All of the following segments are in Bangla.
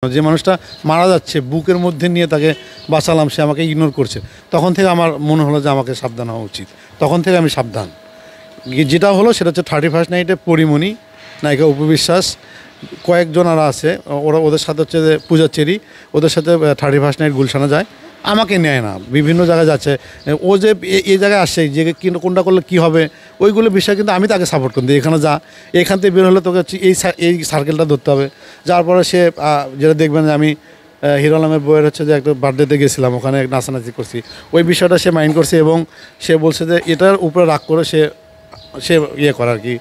যে মানুষটা মারা যাচ্ছে বুকের মধ্যে নিয়ে তাকে বাঁচালাম, সে আমাকে ইগনোর করছে, তখন থেকে আমার মনে হলো যে আমাকে সাবধান হওয়া উচিত। তখন থেকে আমি সাবধান। যেটা হলো সেটা হচ্ছে 31st নাইটে পরিমণি, নায়িকা উপবিশ্বাস, কয়েকজন আর আছে, ওদের সাথে হচ্ছে যে পূজা চেরি, ওদের সাথে 31st নাইট গুলশানে যায়, আমাকে নেয় না, বিভিন্ন জায়গায় যাচ্ছে। ও যে এই জায়গায় আসছে যে কোনটা করলে কী হবে ওইগুলো বিষয় কিন্তু আমি তাকে সাপোর্ট করি। এখানে যা, এখান থেকে বের হলে তোকে হচ্ছে এই সার্কেলটা ধরতে হবে। যার পরে সে যেটা দেখবেন যে আমি হিরো আলমের বইয়ের হচ্ছে যে একটা বার্থডেতে গেছিলাম, ওখানে নাচানাচি করছি, ওই বিষয়টা সে মাইন্ড করছে এবং সে বলছে যে এটার উপরে রাগ করে সে ইয়ে করে আর কি,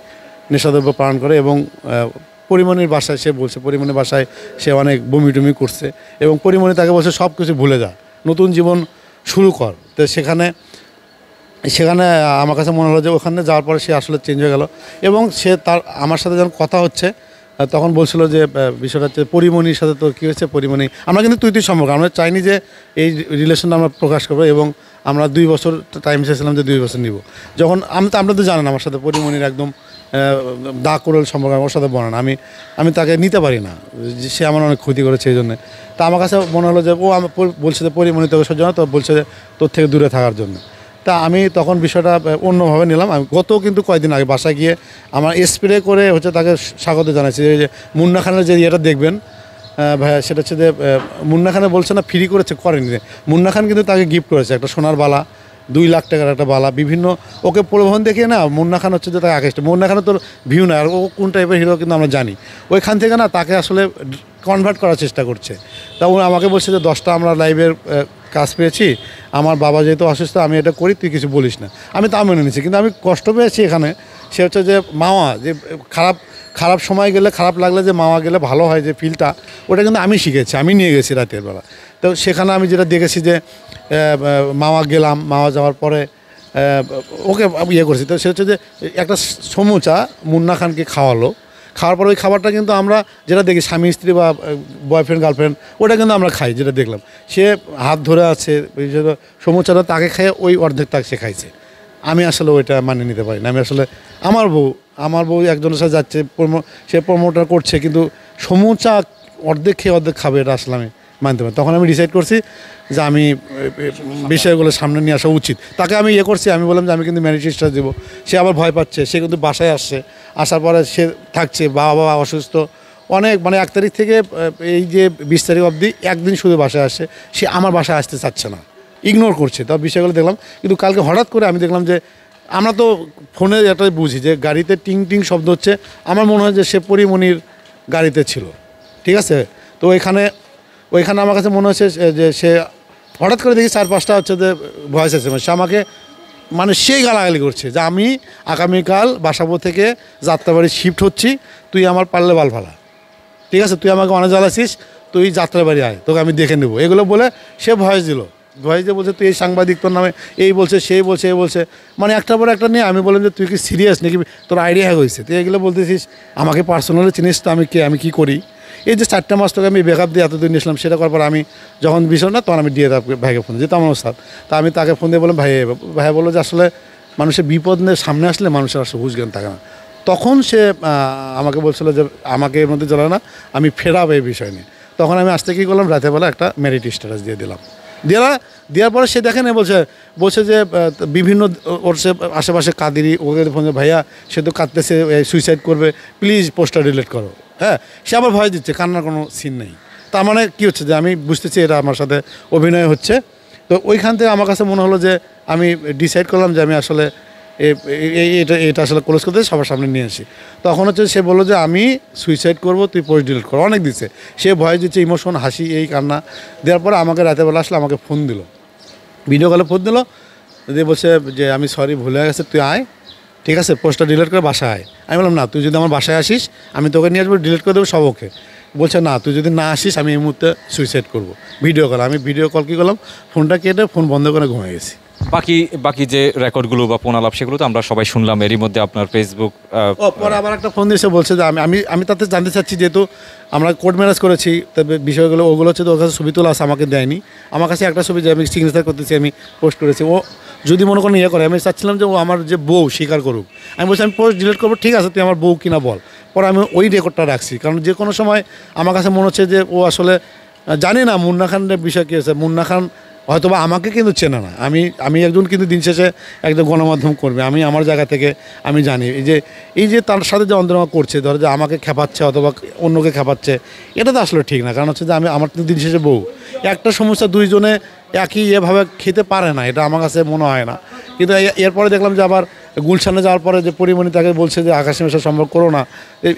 নেশাদ্রব্য পালন করে। এবং পরিমণির বাসায় সে বলছে, পরিমণির বাসায় সে অনেক বমি টমি করছে এবং পরিমণি তাকে বলছে সব কিছু ভুলে যা, নতুন জীবন শুরু কর। তো সেখানে আমার কাছে মনে হলো যে ওখানে যাওয়ার পরে সে আসলে চেঞ্জ হয়ে গেল। এবং সে তার আমার সাথে যখন কথা হচ্ছে তখন বলছিল যে বিষয়টা হচ্ছে পরিমণির সাথে তোর কী হচ্ছে, পরিমণি আমরা কিন্তু তুই সম্পর্ক, আমরা চাইনি যে এই রিলেশনটা আমরা প্রকাশ করবো এবং আমরা 2 বছর টাইম চেয়েছিলাম যে 2 বছর নিব। যখন আমরা তো জানেন আমার সাথে পরিমণির একদম দা কোরল সম্পর্ক, ওর সাথে বলেন আমি তাকে নিতে পারি না, সে আমার অনেক ক্ষতি করেছে এই জন্যে। তা আমার কাছে মনে হলো যে ও আমার বলছে যে পরিমণি তোকে সহ্য না, তো বলছে যে তোর থেকে দূরে থাকার জন্য। তা আমি তখন বিষয়টা অন্যভাবে নিলাম। আমি কিন্তু কয়েকদিন আগে বাসায় গিয়ে আমার স্প্রে করে হচ্ছে তাকে স্বাগত জানাচ্ছি যে মুন্না খানের যে ইয়েটা দেখবেন ভাইয়া, সেটা হচ্ছে যে মুন্না খানে বলছে না ফ্রি করেছে, করেনি। মুন্না খান কিন্তু তাকে গিফট করেছে একটা সোনার বালা, 2 লাখ টাকার একটা বালা, বিভিন্ন ওকে প্রলোভন দেখিয়ে না মুন্না খান হচ্ছে যে তাকে আগে মুন্না খানের তোর ভিউ না, আর ও কোন টাইপের হিরো কিন্তু আমরা জানি। ওইখান থেকে না তাকে আসলে কনভার্ট করার চেষ্টা করছে। তা ও আমাকে বলছে যে 10টা আমরা লাইভের কাজ পেয়েছি, আমার বাবা যেহেতু অসুস্থ আমি এটা করি, তুই কিছু বলিস না। আমি তা মেনে নিচ্ছি, কিন্তু আমি কষ্ট পেয়েছি এখানে। সে হচ্ছে যে মাওয়া, যে খারাপ সময় গেলে, খারাপ লাগলে যে মাওয়া গেলে ভালো হয় যে ফিলটা, ওটা কিন্তু আমি শিখেছি, আমি নিয়ে গেছি রাতের বেলা। তো সেখানে আমি যেটা দেখেছি যে মাওয়া গেলাম, মাওয়া যাওয়ার পরে ওকে ইয়ে করছি। তো সে হচ্ছে যে একটা সমুচা মুন্না খানকে খাওয়ার পরে ওই খাবারটা কিন্তু আমরা যেটা দেখি স্বামী স্ত্রী বা বয়ফ্রেন্ড গার্লফ্রেন্ড, ওটা কিন্তু আমরা খাই, যেটা দেখলাম সে হাত ধরে আছে সমুচাটা তাকে খেয়ে ওই অর্ধেক তাকে সে খাইছে। আমি আসলে ওইটা মানে নিতে পারি না। আমি আসলে আমার বউ একজনের সাথে যাচ্ছে, সে প্রমোটার করছে, কিন্তু সমুচা অর্ধেক খেয়ে অর্ধেক খাবে, এটা আসলে আমি মানতে পারি। তখন আমি ডিসাইড করছি যে আমি বিষয়গুলো সামনে নিয়ে আসা উচিত। তাকে আমি করছি, আমি বললাম যে আমি কিন্তু ম্যারেজ রেজিস্টার দেবো। সে আবার ভয় পাচ্ছে, সে কিন্তু বাসায় আসছে, আসার পরে সে থাকছে, বাবা অসুস্থ অনেক, মানে 1 তারিখ থেকে এই যে 20 তারিখ অবধি একদিন শুধু বাসায় আসছে, সে আমার বাসায় আসতে চাচ্ছে না, ইগনোর করছে। তার বিষয়গুলো দেখলাম, কিন্তু কালকে হঠাৎ করে আমি দেখলাম যে আমরা তো ফোনে এটাই বুঝি যে গাড়িতে টিং টিং শব্দ হচ্ছে, আমার মনে হয় যে সে পরিমণির গাড়িতে ছিল, ঠিক আছে। তো ওইখানে আমার কাছে মনে হচ্ছে যে সে হঠাৎ করে দেখি 4-5টা হচ্ছে যে ভয়েস আছে, সে আমাকে মানে সেই গালাগালি করছে যে আমি আগামীকাল বাসাবো থেকে যাত্রাবাড়ি শিফট হচ্ছি, তুই আমার পারলে বাল ফালা, ঠিক আছে, তুই আমাকে অনেক জ্বালাছিস, তুই যাত্রাবাড়ি আয়, তোকে আমি দেখে নেবো, এগুলো বলে সে ভয়েস দিয়ে বলছে তুই এই সাংবাদিক, তোর নামে এই বলছে, সেই বলছে, এই বলছে, মানে একটার পর একটা নিয়ে। আমি বললাম যে তুই কি সিরিয়াস নাকি, তোর আইডিয়া হয়েছে, তুই এগুলো বলতেছিস, আমাকে পার্সোনালি চিনিস তো আমি কী করি। এই যে 4টা মাস তোকে আমি ব্যাকআপ দিয়ে এতদিন নিয়েছিলাম, সেটা করার পর আমি যখন বিষয় না, তখন আমি দিয়ে ভাইকে ফোন যেতাম আমার সাথে। তা আমি তাকে ফোন দিয়ে বললাম ভাইয়া বললো যে আসলে মানুষের বিপদ সামনে আসলে মানুষের আসলে হুঁশ জ্ঞান থাকে না। তখন সে আমাকে বলছিল যে আমাকে এর মধ্যে জ্বালা না, আমি ফেরাবো এই বিষয় নিয়ে। তখন আমি আসতে কী করলাম, রাতেরবেলা একটা ম্যারিড স্ট্যাটাস দিয়ে দিলাম। দেওয়ার পরে সে দেখেন বলছে যে বিভিন্ন ওর সে আশেপাশে কাঁদেরই, ওকে ফোন ভাইয়া সে তো কাঁদতেছে, সুইসাইড করবে, প্লিজ পোস্টটা ডিলিট করো। হ্যাঁ, সে আবার ভয় দিচ্ছে, কান্নার কোনো সিন নেই। তার মানে কী হচ্ছে যে আমি বুঝতেছি এটা আমার সাথে অভিনয় হচ্ছে। তো ওইখান থেকে আমার কাছে মনে হলো যে আমি ডিসাইড করলাম যে আমি আসলে এটা আসলে ক্লোজ করতে সবার সামনে নিয়ে আসি। তখন হচ্ছে সে বললো যে আমি সুইসাইড করবো, তুই পোস্ট ডিলিট করো, অনেক দিচ্ছে। সে ভয় দিচ্ছে, ইমোশন, হাসি, এই কান্না দেওয়ার পরে আমাকে রাতেরবেলা আসলে আমাকে ফোন দিল, ভিডিও কলে ফোন দিল, দিয়ে বলছে যে আমি সরি, ভুলে গেছে, তুই আয়, ঠিক আছে, পোস্টটা ডিলিট করে বাসায় আয়। আমি বললাম না, তুই যদি আমার বাসায় আসিস আমি তোকে নিয়ে আসবো, ডিলিট করে দেবো সব ওকে। বলছে না, তুই যদি না আসিস আমি এই মুহূর্তে সুইসাইড করবো। আমি ভিডিও কল কী করলাম, ফোনটা কেটে ফোন বন্ধ করে ঘুমিয়ে গেছি। বাকি যে রেকর্ডগুলো বা ফোনালাপ সেগুলো তো আমরা সবাই শুনলাম। এরই মধ্যে আপনার ফেসবুক পরে আবার একটা ফোন দিয়েছে, বলছে যে আমি তাতে জানতে চাচ্ছি, যেহেতু আমরা কোর্ট ম্যারেজ করেছি, তবে বিষয়গুলো ওগুলো হচ্ছে তো ওর কাছে ছবি তোলা আছে, আমাকে দেয়নি। আমার কাছে একটা ছবি যে আমি সিগনেচার করতেছি, আমি পোস্ট করেছি। ও যদি মনে করেন করে, আমি চাচ্ছিলাম যে ও আমার যে বউ স্বীকার করুক। আমি বলছি আমি পোস্ট ডিলিট করবো, ঠিক আছে, তুই আমার বউ কিনা বল। পরে আমি ওই রেকর্ডটা রাখছি, কারণ যে কোনো সময় আমার কাছে মনে হচ্ছে যে ও আসলে জানি না মুন্না খানের বিষয় কী আছে। মুন্না খান হয়তোবা আমাকে কিন্তু চেনে না, আমি একজন কিন্তু দিন শেষে একজন গণমাধ্যম কর্মী। আমি আমার জায়গা থেকে আমি জানি এই যে তার সাথে যে অন্তরঙ্গ করছে, ধরো যে আমাকে খেপাচ্ছে অথবা অন্যকে খেপাচ্ছে, এটা তো আসলে ঠিক না। কারণ হচ্ছে যে আমার তো দিন শেষে বউ, একটা সমস্যা দুইজনে একই এভাবে খেতে পারে না, এটা আমার কাছে মনে হয় না। কিন্তু এরপরে দেখলাম যে আবার গুলশানে যাওয়ার পরে যে পরিমণি তাকে বলছে যে আকাশের সাথে সম্পর্ক করো না,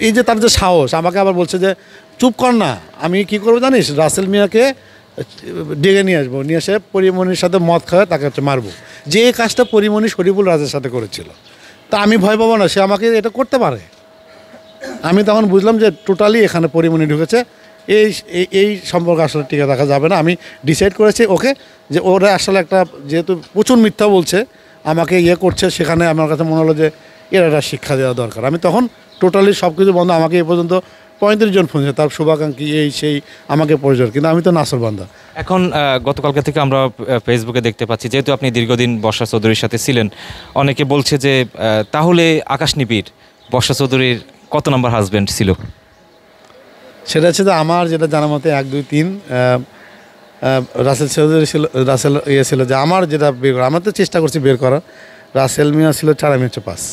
এই যে তার যে সাহস, আমাকে আবার বলছে যে চুপ কর না। আমি কি করবো জানিস, রাসেল মিয়াকে ডেকে নিয়ে আসবো, নিয়ে এসে পরিমণির সাথে মদ খাওয়া তাকে হচ্ছে মারবো, যে এই কাজটা পরিমণি শরীফুল রাজের সাথে করেছিল। তা আমি ভয় পাবো না, সে আমাকে এটা করতে পারে। আমি তখন বুঝলাম যে টোটালি এখানে পরিমণি ঢুকেছে, এই এই সম্পর্ক আসলে টিকে রাখা যাবে না। আমি ডিসাইড করেছি ওকে, যে ওরা আসলে একটা যেহেতু প্রচুর মিথ্যা বলছে, আমাকে করছে, সেখানে আমার কাছে মনে হলো যে এর একটা শিক্ষা দেওয়া দরকার। আমি তখন টোটালি সব কিছু বন্ধ। আমাকে এ পর্যন্ত 35 জন ফোন, তার শুভাকাঙ্ক্ষী এই সেই আমাকে প্রয়োজন, কিন্তু আমি তো নাসর বান্দা। এখন গতকালকে থেকে আমরা ফেসবুকে দেখতে পাচ্ছি, যেহেতু আপনি দীর্ঘদিন বর্ষা চৌধুরীর সাথে ছিলেন, অনেকে বলছে যে তাহলে আকাশ নিবিড় বর্ষা চৌধুরীর কত নম্বর হাজব্যান্ড ছিল? সেটা হচ্ছে যে আমার যেটা জানা মতে 1, 2, 3 রাসেল চৌধুরী ছিল, রাসেল ছিল যে আমার যেটা বের করা, আমরা তো চেষ্টা করছি বের করার। রাসেল মিয়া ছিল 4, আমি হচ্ছে 5।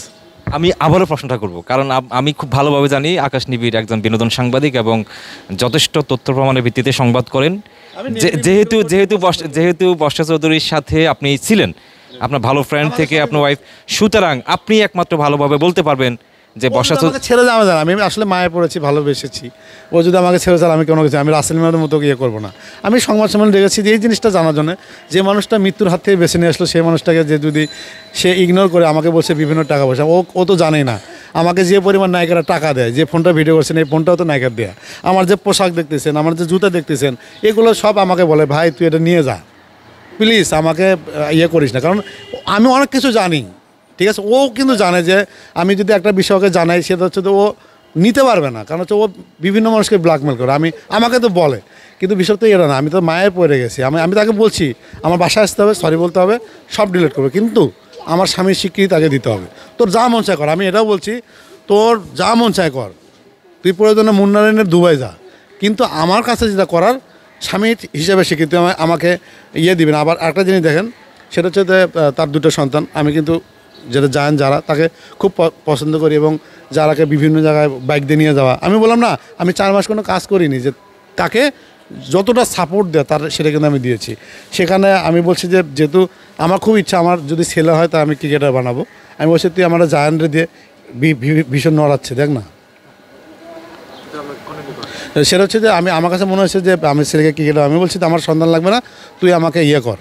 আমি আবারও প্রশ্নটা করব, কারণ আমি খুব ভালোভাবে জানি আকাশ নিবিড় একজন বিনোদন সাংবাদিক এবং যথেষ্ট তথ্য প্রমাণের ভিত্তিতে সংবাদ করেন। যেহেতু বর্ষা চৌধুরীর সাথে আপনি ছিলেন, আপনার ভালো ফ্রেন্ড থেকে আপনার ওয়াইফ, সুতরাং আপনি একমাত্র ভালোভাবে বলতে পারবেন যে বর্ষা চৌধুরী ছেড়ে যাওয়া যায় না। আমি আসলে মায়ে পড়েছি, ভালোবেসেছি। ও যদি আমাকে ছেড়ে যায় আমি কোনো কিছু, আমি রাসেল মিয়ার মতো করবো না। আমি সংবাদ সম্মেলন দেখেছি যে এই জিনিসটা জানার জন্য, যে মানুষটা মৃত্যুর হাত থেকে বেছে নিয়ে আসলো, সেই মানুষটাকে যে যদি সে ইগনোর করে আমাকে বলছে বিভিন্ন টাকা পয়সা, ও তো জানেই না আমাকে যে পরিমাণ নায়িকারা টাকা দেয়, যে ফোনটা ভিডিও করছেন এই ফোনটাও তো নায়িকার দেয়া, আমার যে পোশাক দেখতেছেন, আমার যে জুতা দেখতেছেন, এগুলো সব আমাকে বলে ভাই তুই এটা নিয়ে যা, প্লিজ আমাকে করিস না। কারণ আমি অনেক কিছু জানি, ঠিক আছে। ও কিন্তু জানে যে আমি যদি একটা বিষয়কে জানাই, সেটা হচ্ছে তো ও নিতে পারবে না, কারণ হচ্ছে ও বিভিন্ন মানুষকে ব্ল্যাকমেল করে। আমাকে তো বলে, কিন্তু বিষয় তো এটা না। আমি তো মায়ের পড়ে গেছি, আমি তাকে বলছি আমার বাসায় আসতে হবে, সরি বলতে হবে, সব ডিলিট করবে, কিন্তু আমার স্বামীর স্বীকৃতি তাকে দিতে হবে। তোর যা মন চায় কর, আমি এটাও বলছি, তোর যা মন চায় কর, তুই প্রয়োজনে মুন্নারায়ণের দুবাই যা, কিন্তু আমার কাছে যেটা করার স্বামী হিসেবে স্বীকৃতি আমাকে দিবেন। আবার একটা জিনিস দেখেন, সেটা হচ্ছে যে তার 2টো সন্তান। আমি কিন্তু যেটা জানেন যারা, তাকে খুব পছন্দ করি, এবং যারাকে বিভিন্ন জায়গায় বাইক দিয়ে নিয়ে যাওয়া। আমি বললাম না আমি 4 মাস কোনো কাজ করিনি, যে তাকে যতটা সাপোর্ট দেয় তার সেটা কিন্তু আমি দিয়েছি। সেখানে আমি বলছি যে যেহেতু আমার খুব ইচ্ছা, আমার যদি ছেলে হয় তা আমি ক্রিকেটার বানাবো। আমি বলছি তুই আমার জায়ান্টরে দিয়ে ভীষণ নড়াচ্ছে, দেখ না। সেটা হচ্ছে যে আমার কাছে মনে হচ্ছে যে আমি ছেলেকে ক্রিকেটার, আমি বলছি আমার সন্তান লাগবে না, তুই আমাকে কর,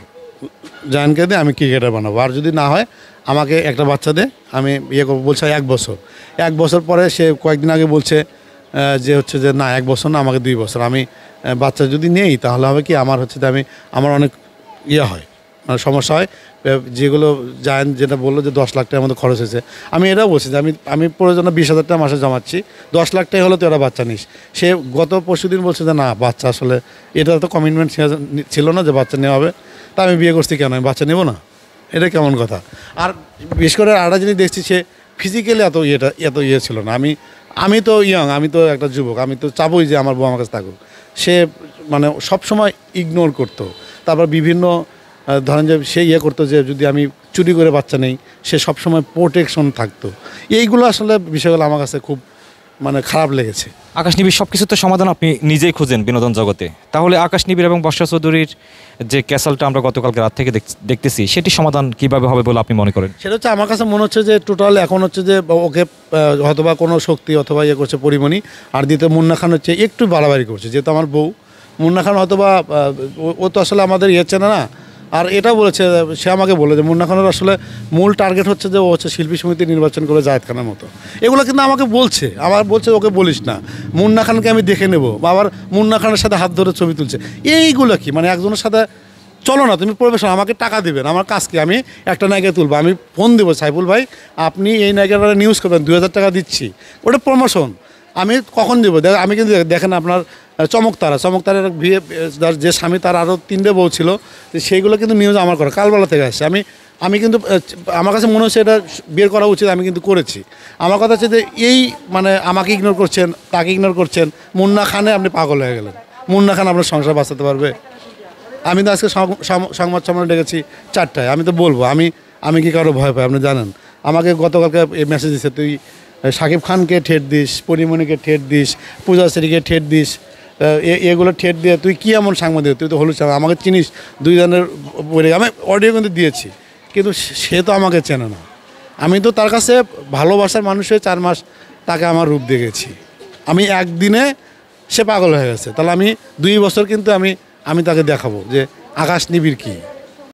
জায়ানকে দে, আমি ক্রিকেটার বানাবো। আর যদি না হয় আমাকে একটা বাচ্চা দে, আমি করবো। বলছে 1 বছর। 1 বছর পরে সে কয়েকদিন আগে বলছে যে হচ্ছে যে না 1 বছর না, আমাকে 2 বছর। আমি বাচ্চা যদি নেই তাহলে হবে কি, আমার হচ্ছে যে আমার অনেক হয়, মানে সমস্যা হয়। যেগুলো জায়ান যেটা বললো যে 10 লাখ টাকার মতো খরচ হয়েছে, আমি এটাও বলছি যে আমি প্রয়োজনে 20,000 টাকা মাসে জমাচ্ছি, 10 লাখ টাকা হলে তো ওরা বাচ্চা নিস। সে গত পরশুদিন বলছে যে না বাচ্চা আসলে এটা তো কমিটমেন্ট ছিল না যে বাচ্চা নেওয়া হবে, তা আমি বিয়ে করছি কেন, আমি বাচ্চা নেবো না, এটা কেমন কথা। আর বিশেষ করে আরেকটা জিনিস দেখছি, সে ফিজিক্যালি এত ছিল না। আমি তো আমি তো একটা যুবক, আমি তো চাবই যে আমার বউ আমার কাছে থাকুক। সে মানে সবসময় ইগনোর করতো। তারপর বিভিন্ন ধরেন যে সে করতো যে যদি আমি চুরি করে বাচ্চা নেই, সে সবসময় প্রোটেকশন থাকতো। এইগুলো আসলে বিষয়গুলো আমার কাছে খুব মানে খারাপ লেগেছে। আকাশ নিবিড় সব কিছুর তো সমাধান আপনি নিজেই খুঁজেন বিনোদন জগতে, তাহলে আকাশ নিবিড় এবং বর্ষা চৌধুরীর যে ক্যাসেলটা আমরা গতকালকে রাত থেকে দেখতেছি, সেটি সমাধান কিভাবে হবে বলে আপনি মনে করেন? সেটা হচ্ছে আমার কাছে মনে হচ্ছে যে টোটাল এখন হচ্ছে যে ওকে হয়তোবা কোনো শক্তি অথবা করছে পরিমণি, আর দ্বিতীয় মুন্না খান হচ্ছে একটু বাড়াবাড়ি করছে, যেহেতু আমার বউ। মুন্না খান হয়তোবা ও তো আসলে আমাদের চেনে না। আর এটা বলেছে, সে আমাকে বলে যে মুন্না খানের আসলে মূল টার্গেট হচ্ছে যে ও হচ্ছে শিল্পী সমিতি নির্বাচন করে জায়েদ খানের মতো। এগুলো কিন্তু আমাকে বলছে, বলছে ওকে বলিস না, মুন্না খানকে আমি দেখে নেবো, আবার মুন্না খানের সাথে হাত ধরে ছবি তুলছে। এইগুলো কি মানে একজনের সাথে চলো না তুমি পরিবেশন, আমাকে টাকা দেবেন, আমার কাজ কি, আমি একটা নায়িকা তুলবো, আমি ফোন দেবো সাইফুল ভাই আপনি এই নায়িকাটা নিউজ করবেন, 2,000 টাকা দিচ্ছি, ওটা প্রমোশন। আমি কখন দেবো? আমি কিন্তু দেখেন আপনার চমকতারার বিয়ে, যে স্বামী তার আরও 3টে বউ ছিল, সেইগুলো কিন্তু নিউজ আমার করা কালবেলা থেকে আসছে। আমি আমি কিন্তু আমার কাছে মনে হচ্ছে এটা বের করা উচিত, আমি কিন্তু করেছি। আমার কথা হচ্ছে যে এই মানে আমাকে ইগনোর করছেন, তাকে ইগনোর করছেন, মুন্না খানে আপনি পাগল হয়ে গেলেন। মুন্না খান আপনার সংসার বাঁচাতে পারবে? আমি তো আজকে সংবাদ সম্মেলন ডেকেছি 4টায়, আমি তো বলবো আমি কি কারো ভয় পাই? আপনি জানেন আমাকে গতকালকে এই মেসেজ দিচ্ছে, তুই শাকিব খানকে ঠেট দিস, পরিমণিকে ঠেট দিস, পূজা শ্রীকে ঠেট দিস, এগুলো ঠেট দিয়ে তুই কী এমন সাংবাদিক? তুই তো হলুদ সাংবাদিক, আমাকে চিনিস, 2 জনের বলে আমি অডিও কিন্তু দিয়েছি, কিন্তু সে তো আমাকে চেনে না। আমি তো তার কাছে ভালোবাসার মানুষ হয়ে 4 মাস তাকে আমার রূপ দেখেছি। আমি একদিনে সে পাগল হয়ে গেছে, তাহলে আমি 2 বছর কিন্তু আমি তাকে দেখাবো যে আকাশ নিবিড় কী।